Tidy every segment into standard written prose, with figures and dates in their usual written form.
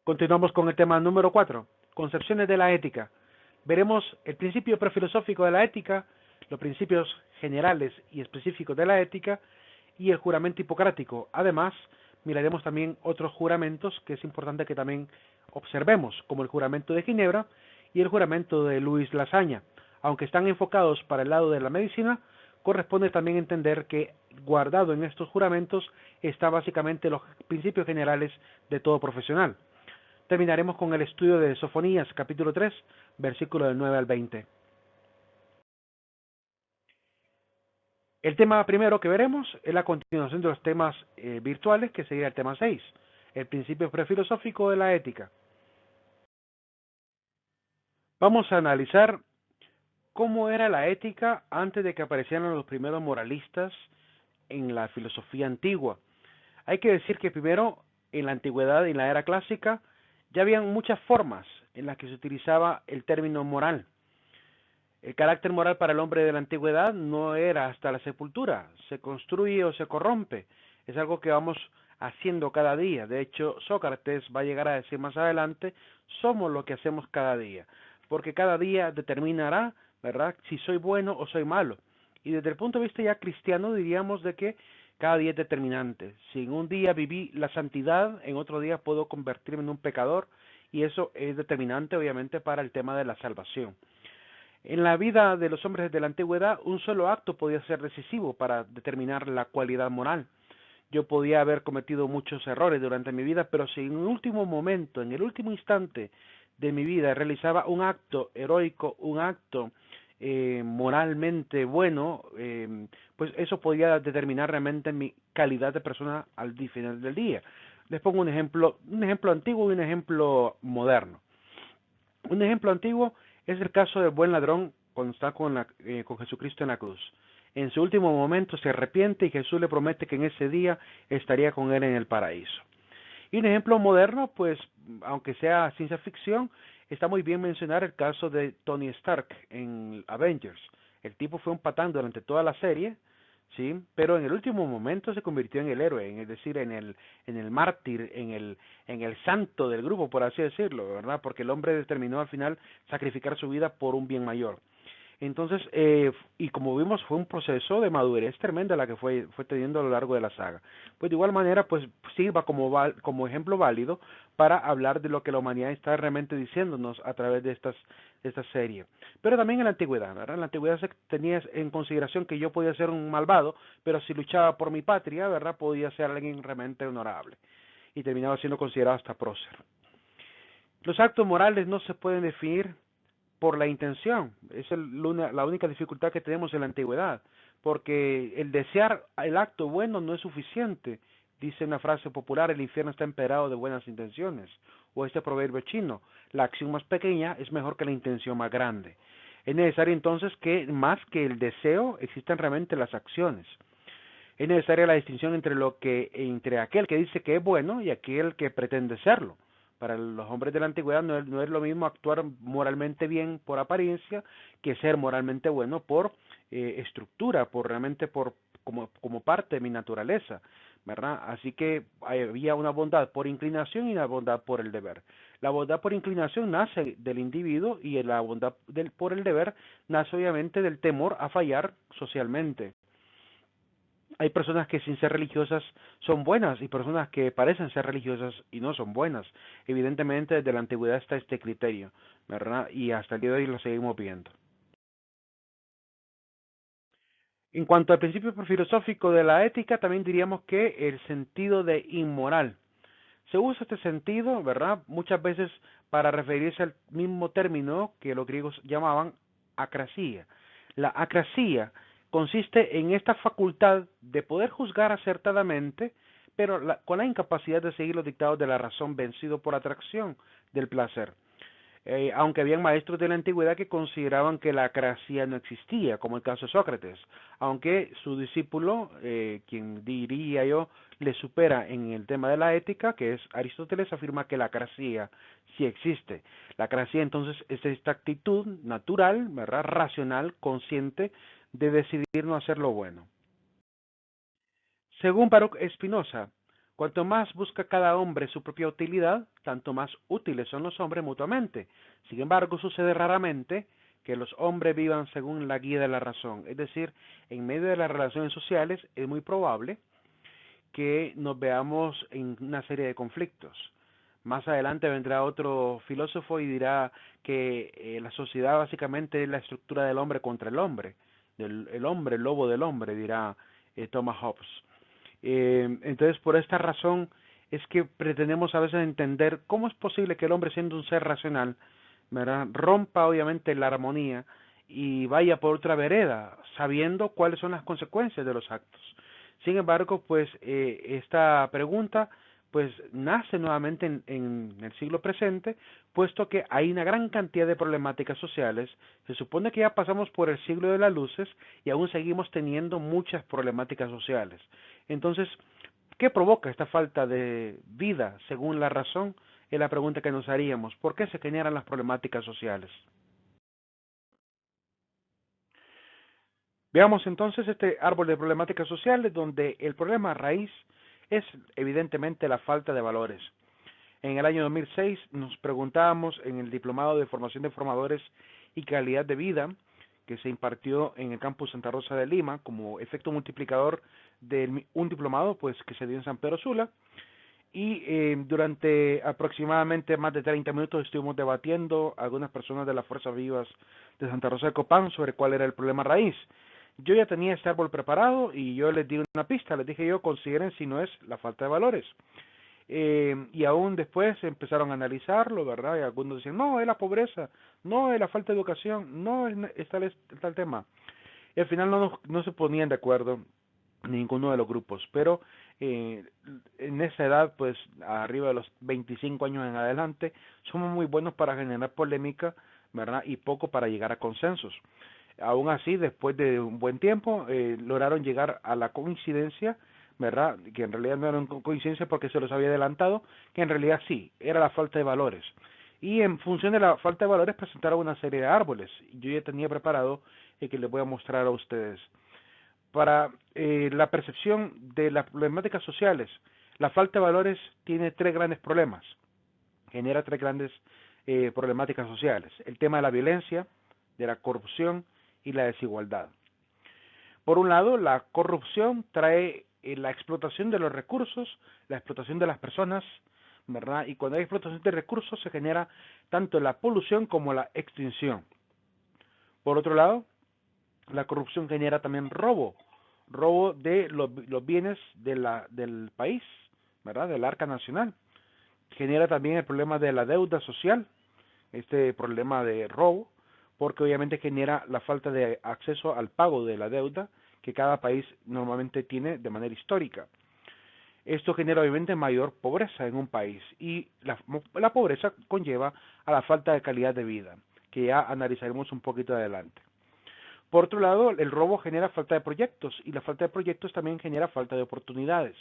Continuamos con el tema número 4, concepciones de la ética. Veremos el principio prefilosófico de la ética, los principios generales y específicos de la ética y el juramento hipocrático. Además, miraremos también otros juramentos que es importante que también observemos, como el juramento de Ginebra y el juramento de Luis Lasaña. Aunque están enfocados para el lado de la medicina, corresponde también entender que guardado en estos juramentos está básicamente los principios generales de todo profesional. Terminaremos con el estudio de Sofonías, capítulo 3, versículo del 9 al 20. El tema primero que veremos es la continuación de los temas virtuales, que sería el tema 6, el principio prefilosófico de la ética. Vamos a analizar cómo era la ética antes de que aparecieran los primeros moralistas en la filosofía antigua. Hay que decir que primero, en la antigüedad, en la era clásica, ya habían muchas formas en las que se utilizaba el término moral. El carácter moral para el hombre de la antigüedad no era hasta la sepultura, se construye o se corrompe, es algo que vamos haciendo cada día. De hecho, Sócrates va a llegar a decir más adelante, somos lo que hacemos cada día, porque cada día determinará, ¿verdad?, si soy bueno o soy malo. Y desde el punto de vista ya cristiano diríamos de que cada día es determinante. Si en un día viví la santidad, en otro día puedo convertirme en un pecador, y eso es determinante obviamente para el tema de la salvación. En la vida de los hombres de la antigüedad, un solo acto podía ser decisivo para determinar la cualidad moral. Yo podía haber cometido muchos errores durante mi vida, pero si en el último momento, en el último instante de mi vida realizaba un acto heroico, un acto moralmente bueno, pues eso podía determinar realmente mi calidad de persona al final del día. Les pongo un ejemplo antiguo y un ejemplo moderno. Un ejemplo antiguo es el caso del buen ladrón cuando está con Jesucristo en la cruz. En su último momento se arrepiente y Jesús le promete que en ese día estaría con él en el paraíso. Y un ejemplo moderno, pues, aunque sea ciencia ficción, está muy bien mencionar el caso de Tony Stark en Avengers. El tipo fue un patán durante toda la serie, sí, pero en el último momento se convirtió en el héroe, es decir, en el mártir, en el santo del grupo, por así decirlo, ¿verdad? Porque el hombre determinó al final sacrificar su vida por un bien mayor. Entonces, y como vimos, fue un proceso de madurez tremenda la que fue teniendo a lo largo de la saga. Pues de igual manera, pues sirva como ejemplo válido para hablar de lo que la humanidad está realmente diciéndonos a través de esta serie. Pero también en la antigüedad, ¿verdad? En la antigüedad se tenía en consideración que yo podía ser un malvado, pero si luchaba por mi patria, ¿verdad? Podía ser alguien realmente honorable. Y terminaba siendo considerado hasta prócer. Los actos morales no se pueden definir por la intención. Esa es la única dificultad que tenemos en la antigüedad, porque el desear el acto bueno no es suficiente. Dice una frase popular, el infierno está emperado de buenas intenciones, o este proverbio chino, la acción más pequeña es mejor que la intención más grande. Es necesario entonces que más que el deseo existan realmente las acciones. Es necesaria la distinción entre aquel que dice que es bueno y aquel que pretende serlo. Para los hombres de la antigüedad no es lo mismo actuar moralmente bien por apariencia que ser moralmente bueno por estructura, como parte de mi naturaleza, ¿verdad? Así que había una bondad por inclinación y una bondad por el deber. La bondad por inclinación nace del individuo y la bondad por el deber nace obviamente del temor a fallar socialmente. Hay personas que sin ser religiosas son buenas y personas que parecen ser religiosas y no son buenas. Evidentemente desde la antigüedad está este criterio, ¿verdad? Y hasta el día de hoy lo seguimos viendo. En cuanto al principio filosófico de la ética, también diríamos que el sentido de inmoral. Se usa este sentido, ¿verdad? Muchas veces para referirse al mismo término que los griegos llamaban acrasia. La acrasia consiste en esta facultad de poder juzgar acertadamente, pero con la incapacidad de seguir los dictados de la razón vencido por atracción del placer. Aunque habían maestros de la antigüedad que consideraban que la acrasia no existía, como el caso de Sócrates, aunque su discípulo, quien diría yo, le supera en el tema de la ética, que es Aristóteles, afirma que la acrasia sí existe. La acrasia entonces es esta actitud natural, ¿verdad?, racional, consciente, de decidir no hacer lo bueno. Según Baruch Spinoza, Cuanto más busca cada hombre su propia utilidad, tanto más útiles son los hombres mutuamente. Sin embargo, sucede raramente que los hombres vivan según la guía de la razón. Es decir, en medio de las relaciones sociales es muy probable que nos veamos en una serie de conflictos. Más adelante vendrá otro filósofo y dirá que la sociedad básicamente es la estructura del hombre contra el hombre, el hombre, el lobo del hombre, dirá Thomas Hobbes. Entonces, por esta razón es que pretendemos a veces entender cómo es posible que el hombre, siendo un ser racional, ¿verdad?, rompa obviamente la armonía y vaya por otra vereda, sabiendo cuáles son las consecuencias de los actos. Sin embargo, pues esta pregunta pues nace nuevamente en el siglo presente, puesto que hay una gran cantidad de problemáticas sociales. Se supone que ya pasamos por el siglo de las luces y aún seguimos teniendo muchas problemáticas sociales. Entonces, ¿qué provoca esta falta de vida según la razón? Es la pregunta que nos haríamos. ¿Por qué se generan las problemáticas sociales? Veamos entonces este árbol de problemáticas sociales donde el problema raíz es evidentemente la falta de valores. En el año 2006 nos preguntábamos en el Diplomado de Formación de Formadores y Calidad de Vida que se impartió en el campus Santa Rosa de Lima como efecto multiplicador de un diplomado pues que se dio en San Pedro Sula, y durante aproximadamente más de 30 minutos estuvimos debatiendo algunas personas de las Fuerzas Vivas de Santa Rosa de Copán sobre cuál era el problema raíz. Yo ya tenía este árbol preparado y yo les di una pista, les dije yo, consideren si no es la falta de valores. Y aún después empezaron a analizarlo, ¿verdad? Y algunos decían, no, es la pobreza, no, es la falta de educación, no, es tal tema. Y al final no se ponían de acuerdo ninguno de los grupos, pero eh, en esa edad, pues arriba de los 25 años en adelante, somos muy buenos para generar polémica, ¿verdad? Y poco para llegar a consensos. Aún así, después de un buen tiempo, lograron llegar a la coincidencia, ¿verdad? Que en realidad no era una coincidencia porque se los había adelantado, que en realidad sí, era la falta de valores. Y en función de la falta de valores presentaron una serie de árboles. Yo ya tenía preparado que les voy a mostrar a ustedes. Para la percepción de las problemáticas sociales, la falta de valores tiene tres grandes problemas, genera tres grandes problemáticas sociales. El tema de la violencia, de la corrupción y la desigualdad. Por un lado, la corrupción trae la explotación de los recursos, la explotación de las personas, ¿verdad? Y cuando hay explotación de recursos se genera tanto la polución como la extinción. Por otro lado, la corrupción genera también robo de los bienes del país, ¿verdad? Del arca nacional. Genera también el problema de la deuda social, este problema de robo, porque obviamente genera la falta de acceso al pago de la deuda que cada país normalmente tiene de manera histórica. Esto genera obviamente mayor pobreza en un país y la pobreza conlleva a la falta de calidad de vida, que ya analizaremos un poquito adelante. Por otro lado, el robo genera falta de proyectos y la falta de proyectos también genera falta de oportunidades,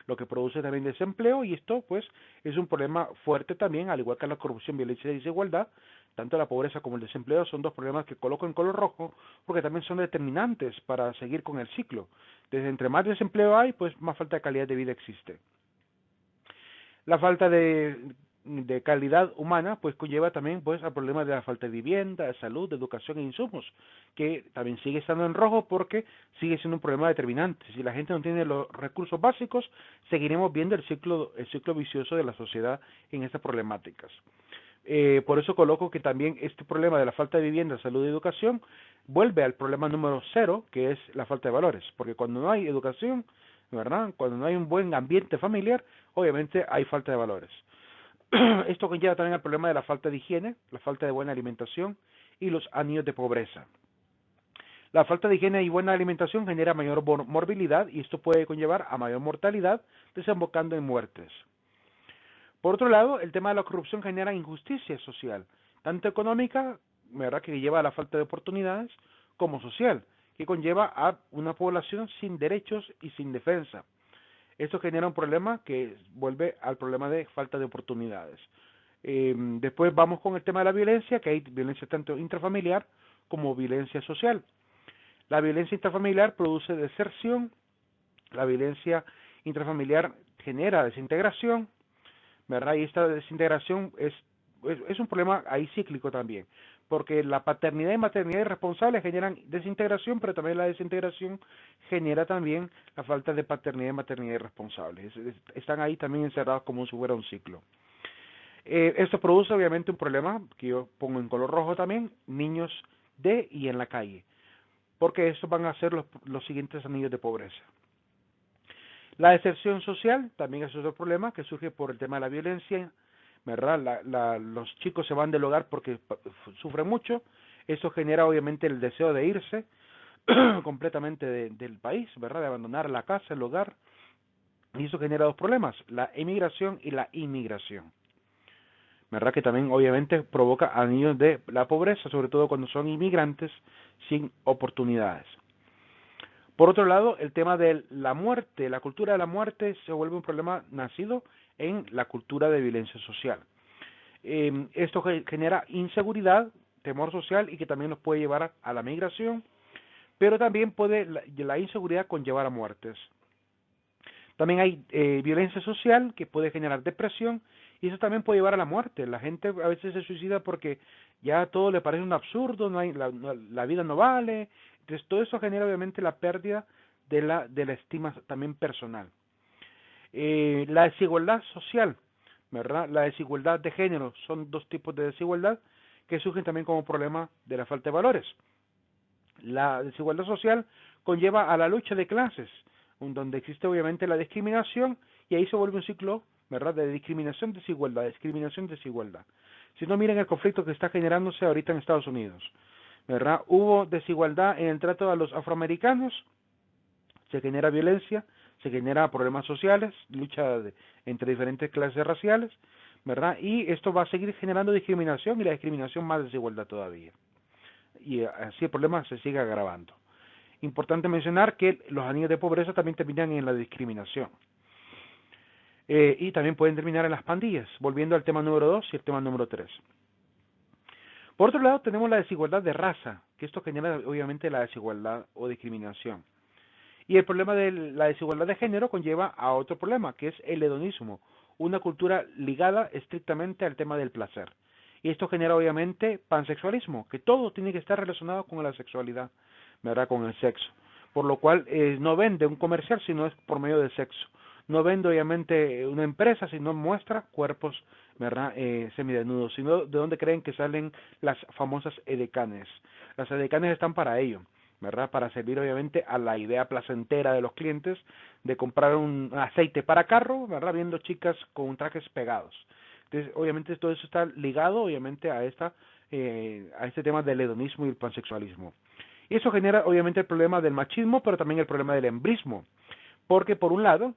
lo que produce también desempleo y esto pues es un problema fuerte también, al igual que la corrupción, violencia y desigualdad. Tanto la pobreza como el desempleo son dos problemas que coloco en color rojo porque también son determinantes para seguir con el ciclo. Desde entre más desempleo hay, pues más falta de calidad de vida existe. La falta de calidad humana pues conlleva también pues al problema de la falta de vivienda, de salud, de educación e insumos, que también sigue estando en rojo porque sigue siendo un problema determinante. Si la gente no tiene los recursos básicos, seguiremos viendo el ciclo vicioso de la sociedad en estas problemáticas. Por eso coloco que también este problema de la falta de vivienda, salud y educación vuelve al problema número cero, que es la falta de valores, porque cuando no hay educación, ¿verdad? Cuando no hay un buen ambiente familiar, obviamente hay falta de valores. Esto conlleva también el problema de la falta de higiene, la falta de buena alimentación y los anillos de pobreza. La falta de higiene y buena alimentación genera mayor morbilidad y esto puede conllevar a mayor mortalidad, desembocando en muertes. Por otro lado, el tema de la corrupción genera injusticia social, tanto económica, ¿verdad?, que lleva a la falta de oportunidades, como social, que conlleva a una población sin derechos y sin defensa. Esto genera un problema que vuelve al problema de falta de oportunidades. Después vamos con el tema de la violencia, que hay violencia tanto intrafamiliar como violencia social. La violencia intrafamiliar produce deserción, la violencia intrafamiliar genera desintegración, ¿verdad? Y esta desintegración es un problema ahí cíclico también, porque la paternidad y maternidad irresponsables generan desintegración, pero también la desintegración genera también la falta de paternidad y maternidad irresponsables. Están ahí también encerrados como si fuera un ciclo. Esto produce obviamente un problema que yo pongo en color rojo también, niños de y en la calle, porque estos van a ser los siguientes anillos de pobreza. La deserción social también es otro problema que surge por el tema de la violencia, ¿verdad? Los chicos se van del hogar porque sufren mucho, eso genera obviamente el deseo de irse completamente del país, ¿verdad? De abandonar la casa, el hogar, y eso genera dos problemas, la emigración y la inmigración, ¿verdad? Que también obviamente provoca anillos de la pobreza, sobre todo cuando son inmigrantes sin oportunidades. Por otro lado, el tema de la muerte, la cultura de la muerte se vuelve un problema nacido en la cultura de violencia social. Esto genera inseguridad, temor social y que también nos puede llevar a la migración, pero también puede la inseguridad conllevar a muertes. También hay violencia social que puede generar depresión y eso también puede llevar a la muerte. La gente a veces se suicida porque ya todo le parece un absurdo, la vida no vale. Entonces todo eso genera obviamente la pérdida de la estima también personal. La desigualdad social, ¿verdad? La desigualdad de género, son dos tipos de desigualdad que surgen también como problema de la falta de valores. La desigualdad social conlleva a la lucha de clases, donde existe obviamente la discriminación y ahí se vuelve un ciclo, ¿verdad?, de discriminación, desigualdad, discriminación, desigualdad. Si no, miren el conflicto que está generándose ahorita en Estados Unidos, ¿verdad? Hubo desigualdad en el trato a los afroamericanos, se genera violencia, se genera problemas sociales, entre diferentes clases raciales, ¿verdad? Y esto va a seguir generando discriminación y la discriminación más desigualdad todavía. Y así el problema se sigue agravando. Importante mencionar que los anillos de pobreza también terminan en la discriminación. Y también pueden terminar en las pandillas, volviendo al tema número 2 y el tema número 3. Por otro lado, tenemos la desigualdad de raza, que esto genera obviamente la desigualdad o discriminación. Y el problema de la desigualdad de género conlleva a otro problema, que es el hedonismo, una cultura ligada estrictamente al tema del placer. Y esto genera obviamente pansexualismo, que todo tiene que estar relacionado con la sexualidad, ¿verdad? Con el sexo. Por lo cual no vende un comercial si no es por medio de sexo. No vende obviamente una empresa si no muestra cuerpos, ¿verdad? Semidesnudos, sino de dónde creen que salen las famosas edecanes. Las edecanes están para ello, ¿verdad? Para servir obviamente a la idea placentera de los clientes de comprar un aceite para carro, ¿verdad? Viendo chicas con trajes pegados. Entonces, obviamente todo eso está ligado obviamente a este tema del hedonismo y el pansexualismo. Y eso genera obviamente el problema del machismo, pero también el problema del embrismo, porque por un lado,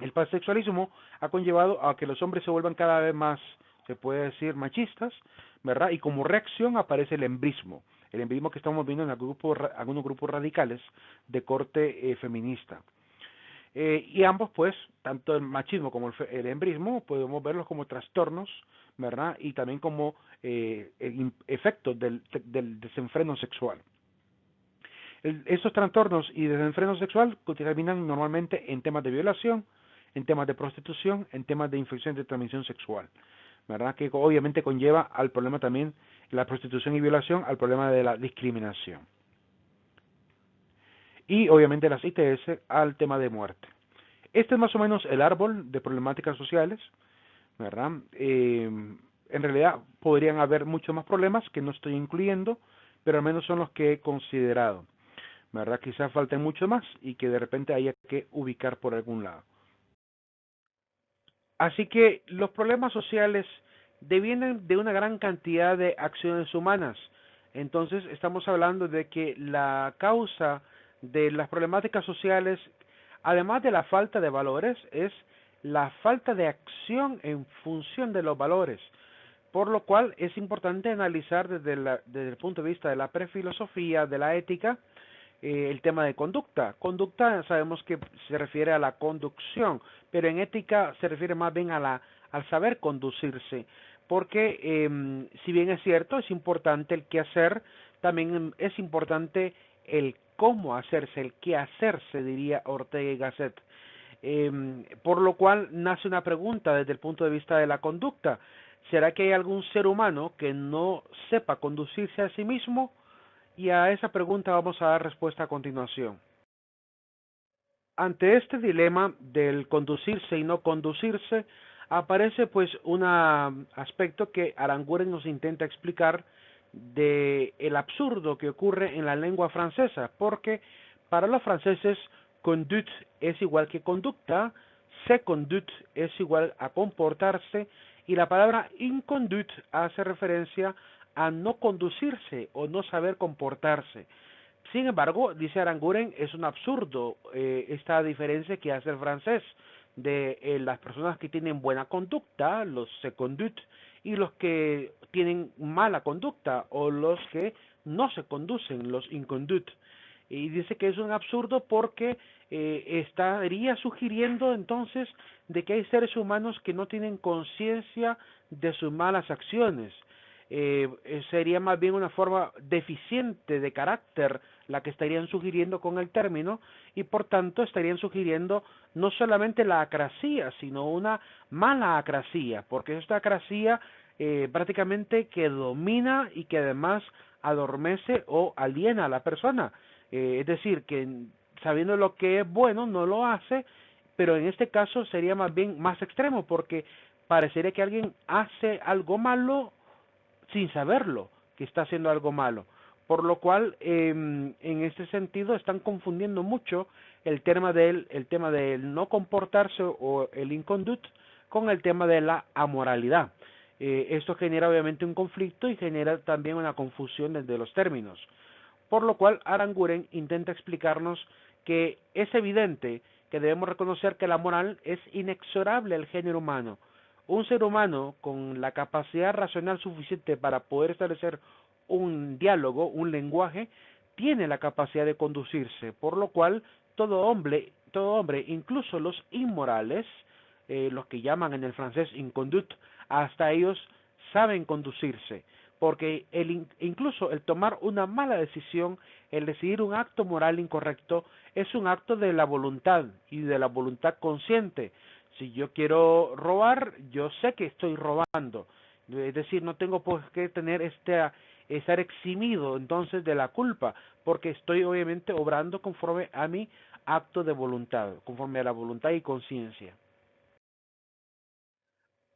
el pansexualismo ha conllevado a que los hombres se vuelvan cada vez más, se puede decir, machistas, ¿verdad? Y como reacción aparece el embrismo que estamos viendo en algunos grupos radicales de corte feminista. Y ambos, pues, tanto el machismo como el embrismo, podemos verlos como trastornos, ¿verdad? Y también como efectos del desenfreno sexual. Estos trastornos y desenfreno sexual terminan normalmente en temas de violación, en temas de prostitución, en temas de infección de transmisión sexual, ¿verdad? Que obviamente conlleva al problema también la prostitución y violación, al problema de la discriminación. Y obviamente las ITS al tema de muerte. Este es más o menos el árbol de problemáticas sociales, ¿verdad? En realidad podrían haber muchos más problemas que no estoy incluyendo, pero al menos son los que he considerado, ¿verdad? Quizás falten mucho más y que de repente haya que ubicar por algún lado. Así que los problemas sociales devienen de una gran cantidad de acciones humanas. Entonces estamos hablando de que la causa de las problemáticas sociales, además de la falta de valores, es la falta de acción en función de los valores. Por lo cual es importante analizar desde el punto de vista de la prefilosofía, de la ética, el tema de conducta. Conducta sabemos que se refiere a la conducción, pero en ética se refiere más bien al saber conducirse, porque si bien es cierto, es importante el qué hacer, también es importante el cómo hacerse, el qué hacerse, diría Ortega y Gasset. Por lo cual nace una pregunta desde el punto de vista de la conducta. ¿Será que hay algún ser humano que no sepa conducirse a sí mismo? Y a esa pregunta vamos a dar respuesta a continuación. Ante este dilema del conducirse y no conducirse, aparece pues un aspecto que Aranguren nos intenta explicar de el absurdo que ocurre en la lengua francesa, porque para los franceses conduite es igual que conducta, se conduite es igual a comportarse, y la palabra inconduite hace referencia a no conducirse o no saber comportarse. Sin embargo, dice Aranguren, es un absurdo esta diferencia que hace el francés de las personas que tienen buena conducta, los se conduct, y los que tienen mala conducta o los que no se conducen, los inconduct. Y dice que es un absurdo porque estaría sugiriendo entonces de que hay seres humanos que no tienen conciencia de sus malas acciones. Sería más bien una forma deficiente de carácter la que estarían sugiriendo con el término, y por tanto estarían sugiriendo no solamente la acrasia, sino una mala acrasia, porque esta acrasia prácticamente que domina y que además adormece o aliena a la persona. Es decir, que sabiendo lo que es bueno no lo hace, pero en este caso sería más bien más extremo, porque parecería que alguien hace algo malo sin saberlo que está haciendo algo malo. Por lo cual, en este sentido, están confundiendo mucho el tema del no comportarse o el inconduct con el tema de la amoralidad. Esto genera obviamente un conflicto y genera también una confusión desde los términos. Por lo cual, Aranguren intenta explicarnos que es evidente que debemos reconocer que la moral es inexorable al género humano. Un ser humano con la capacidad racional suficiente para poder establecer un diálogo, un lenguaje, tiene la capacidad de conducirse, por lo cual todo hombre, incluso los inmorales, los que llaman en el francés inconduct, hasta ellos saben conducirse, porque incluso el tomar una mala decisión, el decidir un acto moral incorrecto, es un acto de la voluntad y de la voluntad consciente. Si yo quiero robar, yo sé que estoy robando, es decir, no tengo por qué tener estar eximido entonces de la culpa, porque estoy obviamente obrando conforme a mi acto de voluntad, conforme a la voluntad y conciencia.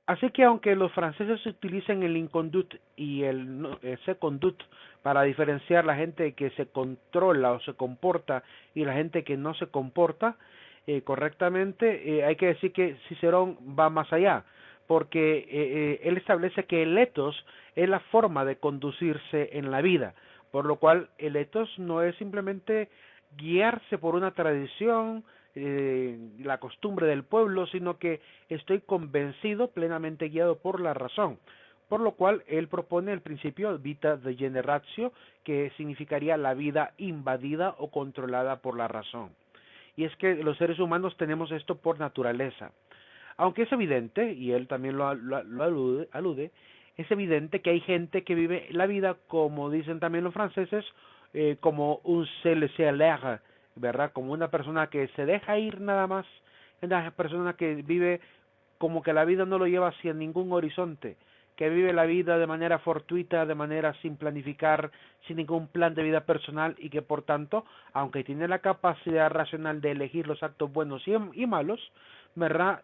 Así que aunque los franceses utilicen el inconduct y el seconduct para diferenciar la gente que se controla o se comporta y la gente que no se comporta correctamente, hay que decir que Cicerón va más allá, porque él establece que el ethos es la forma de conducirse en la vida, por lo cual el ethos no es simplemente guiarse por una tradición, la costumbre del pueblo, sino que estoy convencido, plenamente guiado por la razón. Por lo cual él propone el principio vita de generatio, que significaría la vida invadida o controlada por la razón. Y es que los seres humanos tenemos esto por naturaleza. Aunque es evidente, y él también lo alude, es evidente que hay gente que vive la vida, como dicen también los franceses, como un se laisser aller, ¿verdad? Como una persona que se deja ir nada más, una persona que vive como que la vida no lo lleva hacia ningún horizonte, que vive la vida de manera fortuita, de manera sin planificar, sin ningún plan de vida personal, y que por tanto, aunque tiene la capacidad racional de elegir los actos buenos y malos, ¿verdad?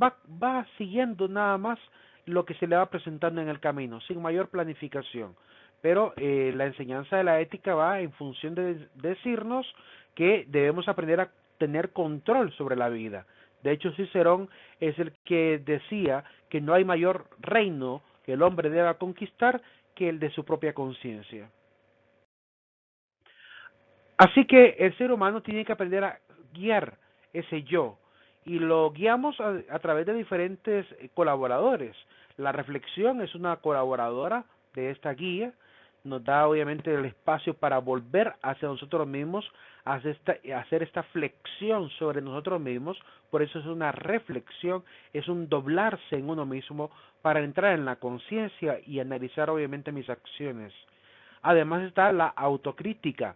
Va siguiendo nada más lo que se le va presentando en el camino, sin mayor planificación. Pero la enseñanza de la ética va en función de decirnos que debemos aprender a tener control sobre la vida. De hecho, Cicerón es el que decía que no hay mayor reino que el hombre deba conquistar que el de su propia conciencia. Así que el ser humano tiene que aprender a guiar ese yo, y lo guiamos a través de diferentes colaboradores. La reflexión es una colaboradora de esta guía, nos da obviamente el espacio para volver hacia nosotros mismos, hacer esta flexión sobre nosotros mismos, por eso es una reflexión, es un doblarse en uno mismo para entrar en la conciencia y analizar obviamente mis acciones. Además está la autocrítica,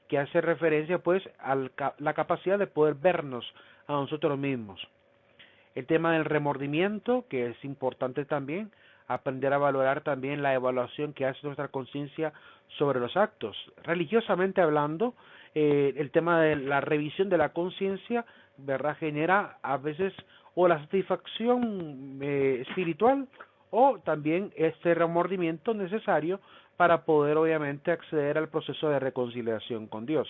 que hace referencia pues a la capacidad de poder vernos a nosotros mismos. El tema del remordimiento, que es importante también, aprender a valorar también la evaluación que hace nuestra conciencia sobre los actos. Religiosamente hablando, el tema de la revisión de la conciencia, ¿verdad? Genera a veces o la satisfacción espiritual o también este remordimiento necesario para poder obviamente acceder al proceso de reconciliación con Dios.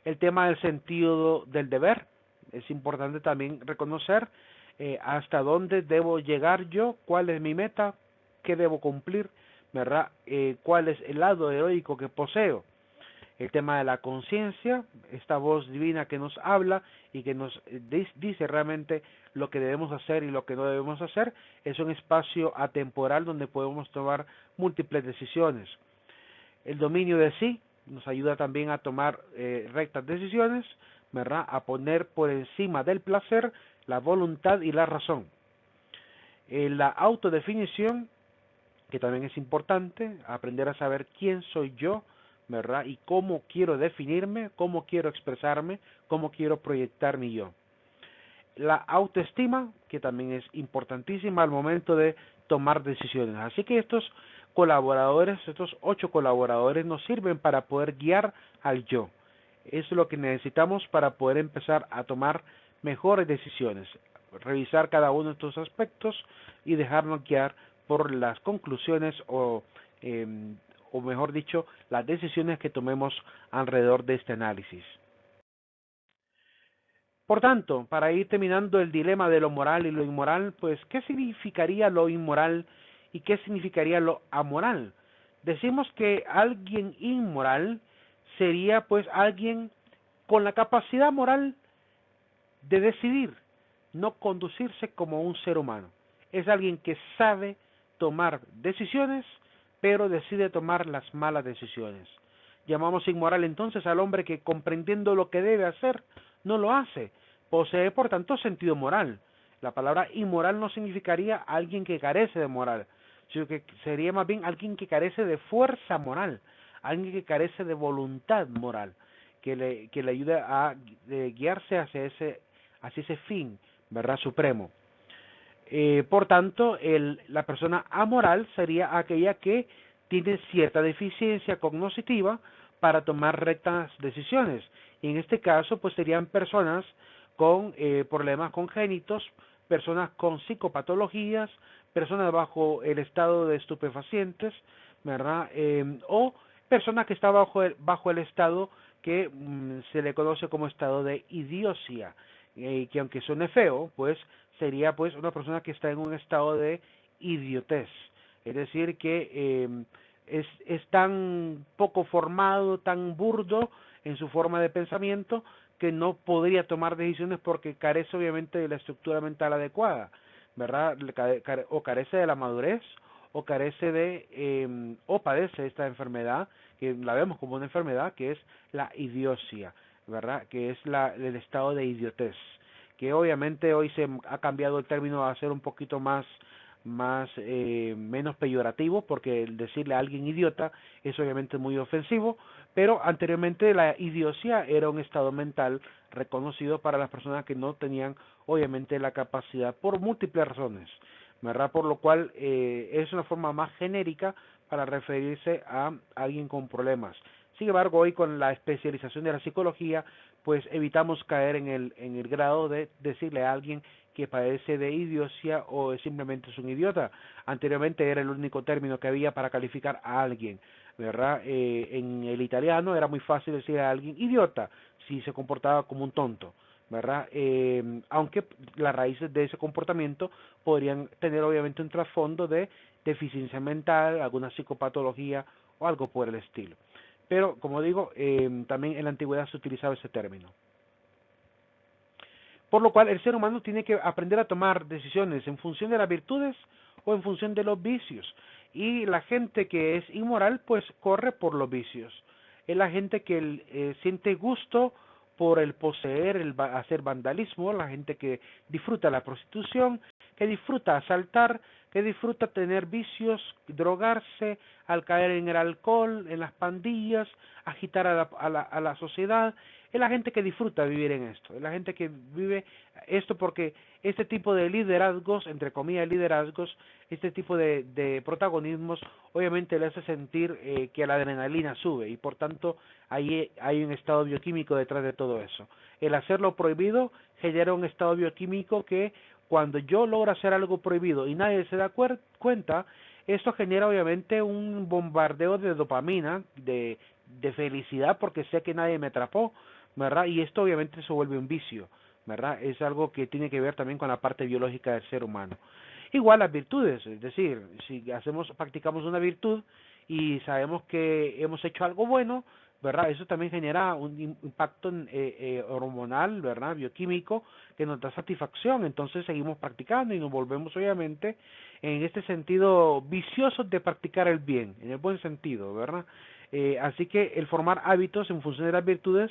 El tema del sentido del deber, es importante también reconocer hasta dónde debo llegar yo, cuál es mi meta, qué debo cumplir, ¿verdad? Cuál es el lado heroico que poseo. El tema de la conciencia, esta voz divina que nos habla y que nos dice realmente lo que debemos hacer y lo que no debemos hacer, es un espacio atemporal donde podemos tomar múltiples decisiones. El dominio de sí nos ayuda también a tomar rectas decisiones, ¿verdad? A poner por encima del placer la voluntad y la razón. La autodefinición, que también es importante, aprender a saber quién soy yo, ¿verdad? Y cómo quiero definirme, cómo quiero expresarme, cómo quiero proyectar mi yo. La autoestima, que también es importantísima al momento de tomar decisiones. Así que estos colaboradores, estos 8 colaboradores nos sirven para poder guiar al yo. Es lo que necesitamos para poder empezar a tomar mejores decisiones, revisar cada uno de estos aspectos y dejarnos guiar por las conclusiones o mejor dicho, las decisiones que tomemos alrededor de este análisis. Por tanto, para ir terminando el dilema de lo moral y lo inmoral, pues, ¿qué significaría lo inmoral y qué significaría lo amoral? Decimos que alguien inmoral sería, pues, alguien con la capacidad moral de decidir, no conducirse como un ser humano. Es alguien que sabe tomar decisiones, pero decide tomar las malas decisiones. Llamamos inmoral entonces al hombre que, comprendiendo lo que debe hacer, no lo hace. Posee, por tanto, sentido moral. La palabra inmoral no significaría alguien que carece de moral, sino que sería más bien alguien que carece de fuerza moral, alguien que carece de voluntad moral, que le ayude a guiarse hacia ese fin, ¿verdad? Supremo. Por tanto, la persona amoral sería aquella que tiene cierta deficiencia cognitiva para tomar rectas decisiones. Y en este caso, pues serían personas con problemas congénitos, personas con psicopatologías, personas bajo el estado de estupefacientes, ¿verdad? O personas que están bajo el estado que se le conoce como estado de idiocia, que aunque suene feo, pues sería pues una persona que está en un estado de idiotez, es decir, que es tan poco formado, tan burdo en su forma de pensamiento, que no podría tomar decisiones porque carece obviamente de la estructura mental adecuada, ¿verdad? O carece de la madurez, o carece o padece esta enfermedad, que la vemos como una enfermedad, que es la idiocia, ¿verdad? Que es el estado de idiotez, que obviamente hoy se ha cambiado el término a ser un poquito menos peyorativo, porque el decirle a alguien idiota es obviamente muy ofensivo, pero anteriormente la idiocia era un estado mental reconocido para las personas que no tenían obviamente la capacidad por múltiples razones, ¿verdad? Por lo cual es una forma más genérica para referirse a alguien con problemas. Sin embargo, hoy con la especialización de la psicología, pues evitamos caer en el grado de decirle a alguien que padece de idiocia o simplemente es un idiota. Anteriormente era el único término que había para calificar a alguien, ¿verdad? En el italiano era muy fácil decir a alguien idiota si se comportaba como un tonto, ¿verdad? Aunque las raíces de ese comportamiento podrían tener obviamente un trasfondo de deficiencia mental, alguna psicopatología o algo por el estilo. Pero, como digo, también en la antigüedad se utilizaba ese término. Por lo cual, el ser humano tiene que aprender a tomar decisiones en función de las virtudes o en función de los vicios. Y la gente que es inmoral, pues corre por los vicios. Es la gente que siente gusto por el poseer, hacer vandalismo, la gente que disfruta la prostitución, que disfruta asaltar, que disfruta tener vicios, drogarse, al caer en el alcohol, en las pandillas, agitar a la sociedad. es la gente que disfruta vivir en esto, es la gente que vive esto porque este tipo de liderazgos, entre comillas liderazgos, este tipo de protagonismos, obviamente le hace sentir que la adrenalina sube y por tanto ahí hay un estado bioquímico detrás de todo eso. El hacerlo prohibido genera un estado bioquímico que cuando yo logro hacer algo prohibido y nadie se da cuenta, esto genera obviamente un bombardeo de dopamina, de felicidad porque sé que nadie me atrapó, ¿verdad? Y esto obviamente se vuelve un vicio, ¿verdad? Es algo que tiene que ver también con la parte biológica del ser humano. Igual las virtudes, es decir, si practicamos una virtud y sabemos que hemos hecho algo bueno, ¿verdad? Eso también genera un impacto hormonal, ¿verdad? Bioquímico, que nos da satisfacción, entonces seguimos practicando y nos volvemos obviamente en este sentido viciosos de practicar el bien, en el buen sentido, ¿verdad? Así que el formar hábitos en función de las virtudes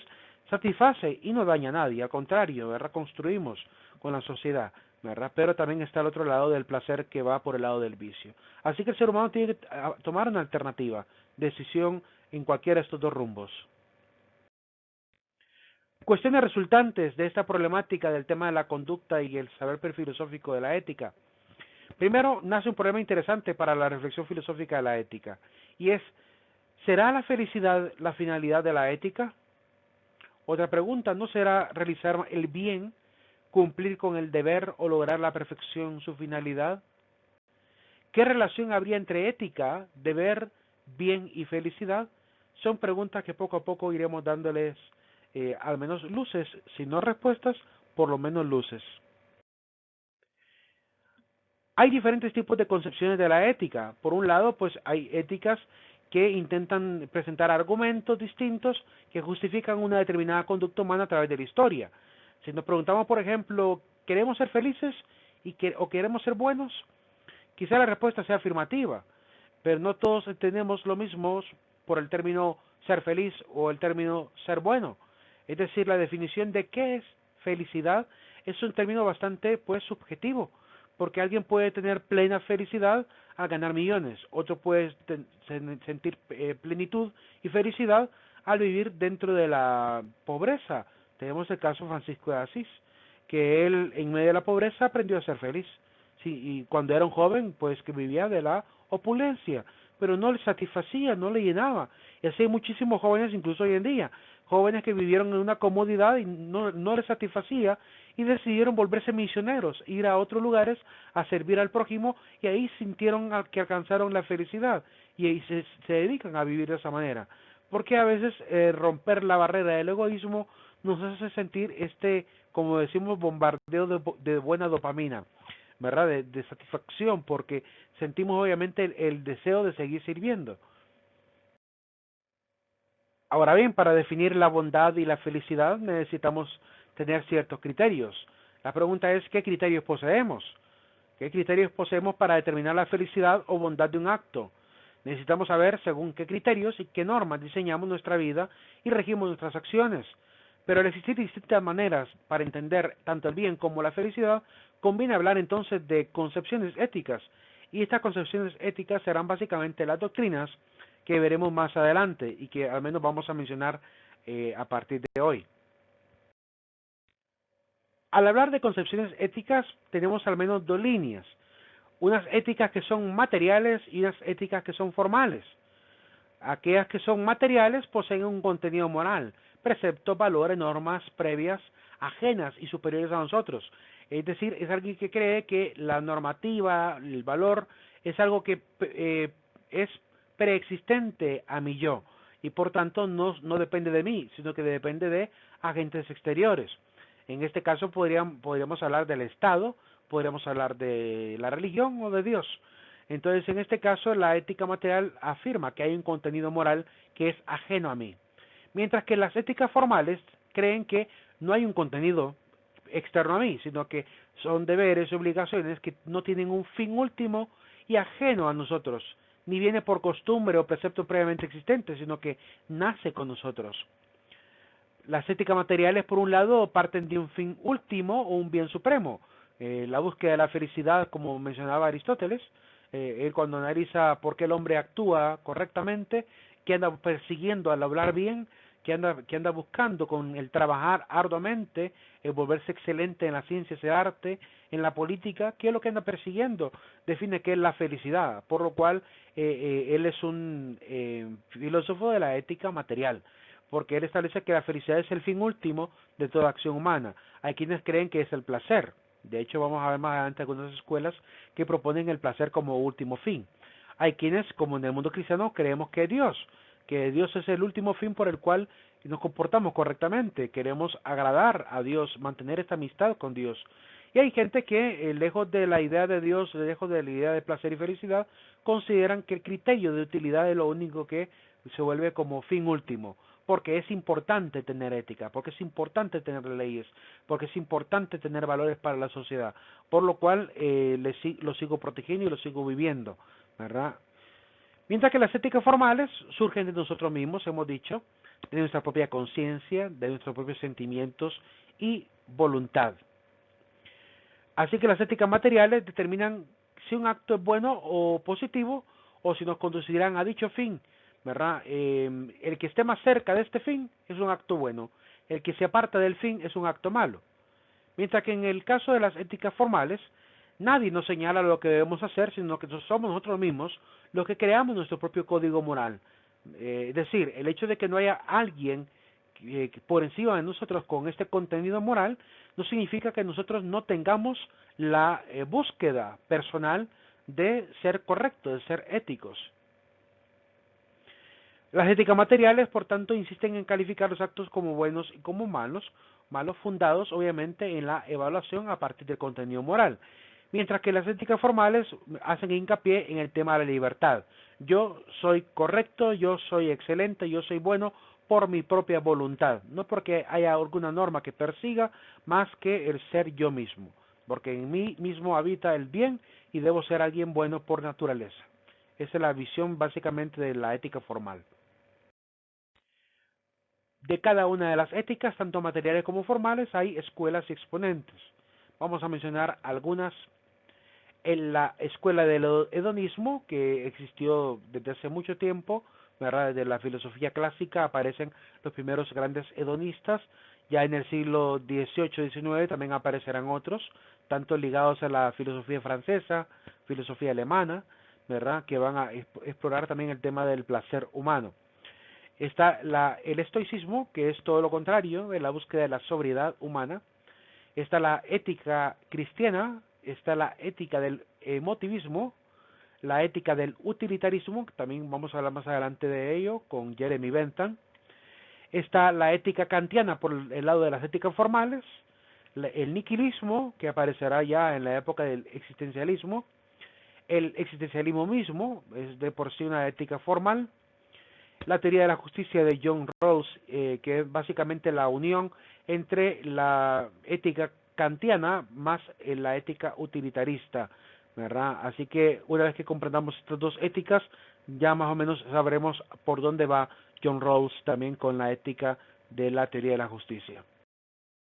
satisface y no daña a nadie, al contrario, ¿verdad? Construimos con la sociedad, ¿verdad? Pero también está el otro lado del placer que va por el lado del vicio. Así que el ser humano tiene que tomar una alternativa, decisión en cualquiera de estos dos rumbos. Cuestiones resultantes de esta problemática del tema de la conducta y el saber filosófico de la ética. Primero, nace un problema interesante para la reflexión filosófica de la ética, y es, ¿será la felicidad la finalidad de la ética? Otra pregunta, ¿no será realizar el bien, cumplir con el deber o lograr la perfección su finalidad? ¿Qué relación habría entre ética, deber, bien y felicidad? Son preguntas que poco a poco iremos dándoles al menos luces, si no respuestas, por lo menos luces. Hay diferentes tipos de concepciones de la ética. Por un lado, pues hay éticas que intentan presentar argumentos distintos que justifican una determinada conducta humana a través de la historia. Si nos preguntamos, por ejemplo, ¿queremos ser felices o queremos ser buenos? Quizá la respuesta sea afirmativa, pero no todos entendemos lo mismo por el término ser feliz o el término ser bueno. Es decir, la definición de qué es felicidad es un término bastante pues subjetivo, porque alguien puede tener plena felicidad al ganar millones, otro puede sentir plenitud y felicidad al vivir dentro de la pobreza. Tenemos el caso de Francisco de Asís, que él en medio de la pobreza aprendió a ser feliz. Sí, y cuando era un joven, pues que vivía de la opulencia, pero no le satisfacía, no le llenaba. Y así hay muchísimos jóvenes, incluso hoy en día, jóvenes que vivieron en una comodidad y no les satisfacía y decidieron volverse misioneros, ir a otros lugares a servir al prójimo y ahí sintieron que alcanzaron la felicidad y ahí se dedican a vivir de esa manera. Porque a veces romper la barrera del egoísmo nos hace sentir como decimos, bombardeo de buena dopamina, ¿verdad? De satisfacción, porque sentimos obviamente el deseo de seguir sirviendo. Ahora bien, para definir la bondad y la felicidad necesitamos tener ciertos criterios. La pregunta es, ¿qué criterios poseemos? ¿Qué criterios poseemos para determinar la felicidad o bondad de un acto? Necesitamos saber según qué criterios y qué normas diseñamos nuestra vida y regimos nuestras acciones. Pero al existir distintas maneras para entender tanto el bien como la felicidad, conviene hablar entonces de concepciones éticas. Y estas concepciones éticas serán básicamente las doctrinas que veremos más adelante y que al menos vamos a mencionar a partir de hoy. Al hablar de concepciones éticas tenemos al menos dos líneas, unas éticas que son materiales y unas éticas que son formales. Aquellas que son materiales poseen un contenido moral, preceptos, valores, normas previas, ajenas y superiores a nosotros. Es decir, es alguien que cree que la normativa, el valor, es algo que es preexistente a mi yo y por tanto no depende de mí, sino que depende de agentes exteriores. En este caso podríamos hablar del Estado, podríamos hablar de la religión o de Dios. Entonces, en este caso, la ética material afirma que hay un contenido moral que es ajeno a mí, mientras que las éticas formales creen que no hay un contenido externo a mí, sino que son deberes y obligaciones que no tienen un fin último y ajeno a nosotros, ni viene por costumbre o precepto previamente existente, sino que nace con nosotros. Las éticas materiales, por un lado, parten de un fin último o un bien supremo, la búsqueda de la felicidad, como mencionaba Aristóteles, él cuando analiza por qué el hombre actúa correctamente, qué anda persiguiendo al hablar bien, que anda buscando con el trabajar arduamente, el volverse excelente en las ciencias de arte, en la política, ¿qué es lo que anda persiguiendo? Define qué es la felicidad, por lo cual él es un filósofo de la ética material, porque él establece que la felicidad es el fin último de toda acción humana. Hay quienes creen que es el placer. De hecho, vamos a ver más adelante algunas escuelas que proponen el placer como último fin. Hay quienes, como en el mundo cristiano, creemos que Dios es el último fin por el cual nos comportamos correctamente, queremos agradar a Dios, mantener esta amistad con Dios. Y hay gente que, lejos de la idea de Dios, lejos de la idea de placer y felicidad, consideran que el criterio de utilidad es lo único que se vuelve como fin último, porque es importante tener ética, porque es importante tener leyes, porque es importante tener valores para la sociedad, por lo cual lo sigo protegiendo y lo sigo viviendo, ¿verdad? Mientras que las éticas formales surgen de nosotros mismos, hemos dicho, de nuestra propia conciencia, de nuestros propios sentimientos y voluntad. Así que las éticas materiales determinan si un acto es bueno o positivo o si nos conducirán a dicho fin, ¿verdad? El que esté más cerca de este fin es un acto bueno, el que se aparta del fin es un acto malo. Mientras que en el caso de las éticas formales, nadie nos señala lo que debemos hacer, sino que somos nosotros mismos los que creamos nuestro propio código moral. Es decir, el hecho de que no haya alguien por encima de nosotros con este contenido moral no significa que nosotros no tengamos la búsqueda personal de ser correctos, de ser éticos. Las éticas materiales, por tanto, insisten en calificar los actos como buenos y como malos, malos fundados obviamente en la evaluación a partir del contenido moral, mientras que las éticas formales hacen hincapié en el tema de la libertad. Yo soy correcto, yo soy excelente, yo soy bueno por mi propia voluntad, no porque haya alguna norma que persiga más que el ser yo mismo, porque en mí mismo habita el bien y debo ser alguien bueno por naturaleza. Esa es la visión básicamente de la ética formal. De cada una de las éticas, tanto materiales como formales, hay escuelas y exponentes. Vamos a mencionar algunas. En la escuela del hedonismo, que existió desde hace mucho tiempo, ¿verdad? Desde la filosofía clásica aparecen los primeros grandes hedonistas. Ya en el siglo XVIII-XIX también aparecerán otros, tanto ligados a la filosofía francesa, filosofía alemana, ¿verdad? Que van a explorar también el tema del placer humano. Está el estoicismo, que es todo lo contrario, de la búsqueda de la sobriedad humana. Está la ética cristiana, está la ética del emotivismo, la ética del utilitarismo, que también vamos a hablar más adelante de ello con Jeremy Bentham. Está la ética kantiana por el lado de las éticas formales, el nihilismo, que aparecerá ya en la época del existencialismo. El existencialismo mismo es de por sí una ética formal. La teoría de la justicia de John Rawls, que es básicamente la unión entre la ética kantiana más la ética utilitarista, ¿verdad? Así que una vez que comprendamos estas dos éticas, ya más o menos sabremos por dónde va John Rawls también con la ética de la teoría de la justicia.